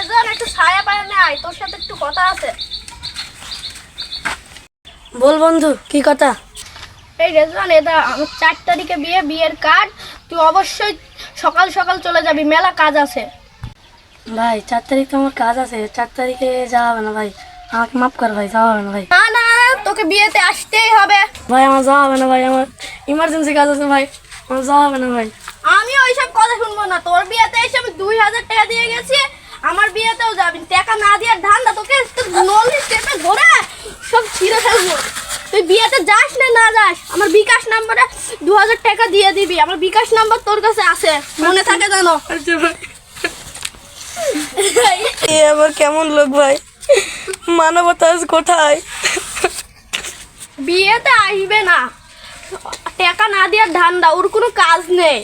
রেজন একটু ছায়া পায় না, তোর সাথে একটু কথা আছে। বল বন্ধু, কি কথা? এই রেজন, এটা আমার 4 তারিখে বিয়ে, বিয়ের কার্ড। তুই অবশ্যই সকাল সকাল চলে যাবি, মেলা কাজ আছে। ভাই 4 তারিখ তো আমার কাজ আছে, 4 তারিখে যাওয়া হবে না ভাই, আমাকে মাফ কর ভাই, যাওয়া হবে না ভাই। না না, তোকে বিয়েতে আসতেই হবে। ভাই আমার যাওয়া হবে না ভাই, আমার ইমার্জেন্সি কাজ আছে ভাই, আমার যাওয়া হবে না ভাই। আমি ওইসব কথা শুনবো না। তোর বিয়েতে এসে আমি 2000 টাকা দিয়ে গেছি, আমার বিয়েতেও যাবি। টাকা না দেওয়ার ধান্দা, তোকে নলি চেপে ধরে সব ছিঁড়ে ফেলবো। তুই বিয়েতে যাস না না যাস, আমার বিকাশ নাম্বারে 2000 টাকা দিয়ে দিবি। আমার বিকাশ নাম্বার তোর কাছে আছে, মনে থাকে জানো? আচ্ছা ভাই। এ আবার কেমন লোক ভাই, মানবতা আজ কোথায়? বিয়েতে আসবে না, টাকা না দেওয়ার ধান্দা, ওর কোনো কাজ নেই।